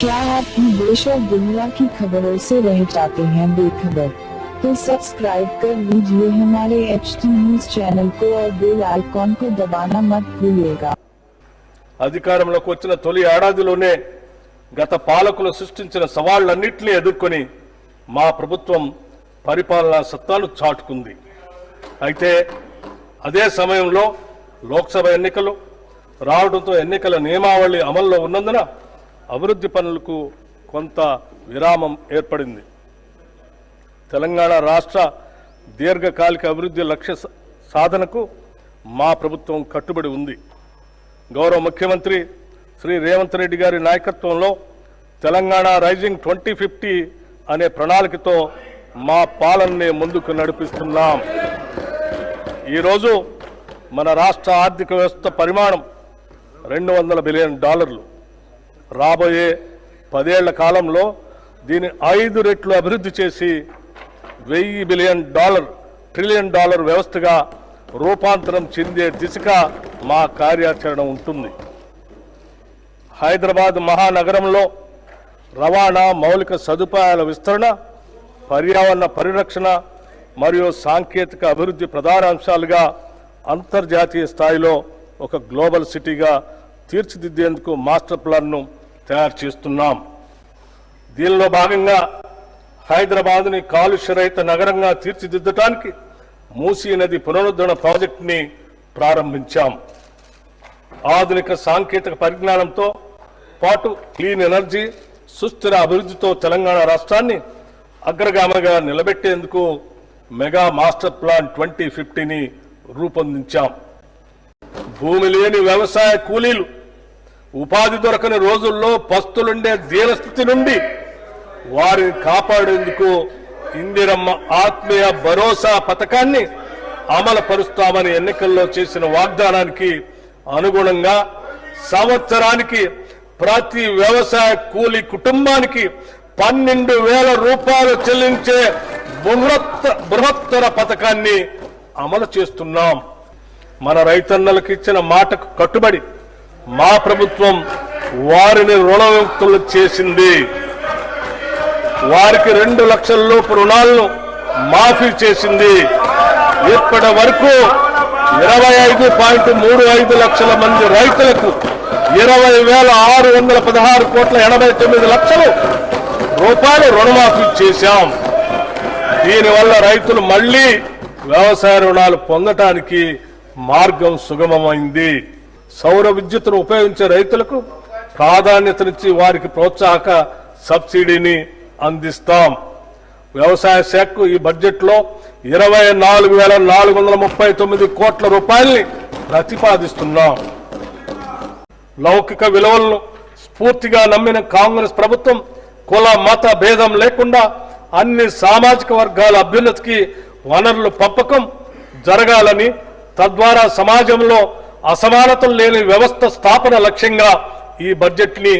क्या आप भी देश और दुनिया की खबरों से रह जाते हैं बेखबर? तो सब्सक्राइब कर लीजिए हमारे HT न्यूज चैनल को और बेल आइकॉन को दबाना मत भूलिएगा। అధికారంలోకి వచ్చిన తొలి ఏడాదిలోనే గత పాలకులు సృష్టించిన సవాళ్లన్నింటినీ ఎదుర్కొని మా ప్రభుత్వం పరిపాలనా సత్తాను చాటుకుంది. అయితే అదే సమయంలో లోక్సభ ఎన్నికలు రావడంతో ఎన్నికల నియమావళి అమల్లో ఉన్నందున అభివృద్ధి పనులకు కొంత విరామం ఏర్పడింది. తెలంగాణ రాష్ట్ర దీర్ఘకాలిక అభివృద్ధి లక్ష్య సాధనకు మా ప్రభుత్వం కట్టుబడి ఉంది. గౌరవ ముఖ్యమంత్రి శ్రీ రేవంత్ రెడ్డి గారి నాయకత్వంలో తెలంగాణ రైజింగ్ 2050 అనే ప్రణాళికతో మా పాలనని ముందుకు నడిపిస్తున్నాం. ఈరోజు మన రాష్ట్ర ఆర్థిక వ్యవస్థ పరిమాణం $200 బిలియన్. రాబోయే 10 ఏళ్ల కాలంలో దీని 5 రెట్లు అభివృద్ధి చేసి $1000 బిలియన్ ట్రిలియన్ వ్యవస్థగా రూపాంతరం చెందే దిశగా మా కార్యాచరణ ఉంటుంది. హైదరాబాద్ మహానగరంలో రవాణా మౌలిక సదుపాయాల విస్తరణ, పర్యావరణ పరిరక్షణ మరియు సాంకేతిక అభివృద్ధి ప్రధాన అంశాలుగా అంతర్జాతీయ స్థాయిలో ఒక గ్లోబల్ సిటీగా తీర్చిదిద్దేందుకు మాస్టర్ ప్లాన్ను తయారు చేస్తున్నాం. దీనిలో భాగంగా హైదరాబాద్ని కాలుష్యరహిత నగరంగా తీర్చిదిద్దడానికి మూసీ నది పునరుద్ధరణ ప్రాజెక్టుని ప్రారంభించాం. ఆధునిక సాంకేతిక పరిజ్ఞానంతో పాటు క్లీన్ ఎనర్జీ, సుస్థిర అభివృద్ధితో తెలంగాణ రాష్ట్రాన్ని అగ్రగామిగా నిలబెట్టేందుకు మెగా మాస్టర్ ప్లాన్ 2050ని రూపొందించాం. భూమి లేని వ్యవసాయ కూలీలు, ఉపాధి దొరకని రోజుల్లో పస్తులుండే దీనస్థితి నుండి వారిని కాపాడేందుకు ఇందిరమ్మ ఆత్మీయ భరోసా పథకాన్ని అమలు పరుస్తామని ఎన్నికల్లో చేసిన వాగ్దానానికి అనుగుణంగా సంవత్సరానికి ప్రతి వ్యవసాయ కూలీ కుటుంబానికి ₹12,000 చెల్లించే బృహత్తర పథకాన్ని అమలు చేస్తున్నాం. మన రైతన్నలకు ఇచ్చిన మాటకు కట్టుబడి మా ప్రభుత్వం వారిని రుణవిముక్తులు చేసింది. వారికి 2 లక్షల లోపు రుణాలను మాఫీ చేసింది. ఇప్పటి వరకు 25.35 లక్షల మంది రైతులకు ₹20,616.89 రుణమాఫీ చేశాం. దీనివల్ల రైతులు మళ్లీ వ్యవసాయ రుణాలు పొందటానికి మార్గం సుగమమైంది. సౌర విద్యుత్తును ఉపయోగించే రైతులకు ప్రాధాన్యతనిచ్చి వారికి ప్రోత్సాహక సబ్సిడీని అందిస్తాం. వ్యవసాయ శాఖకు ఈ బడ్జెట్లో ₹24,439 కోట్ల ప్రతిపాదిస్తున్నాం. లౌకిక విలువలను స్ఫూర్తిగా నమ్మిన కాంగ్రెస్ ప్రభుత్వం కుల మత భేదం లేకుండా అన్ని సామాజిక వర్గాల అభ్యున్నతికి వనరులు పంపకం జరగాలని, తద్వారా సమాజంలో అసమానతలు లేని వ్యవస్థ స్థాపన లక్ష్యంగా ఈ బడ్జెట్ ని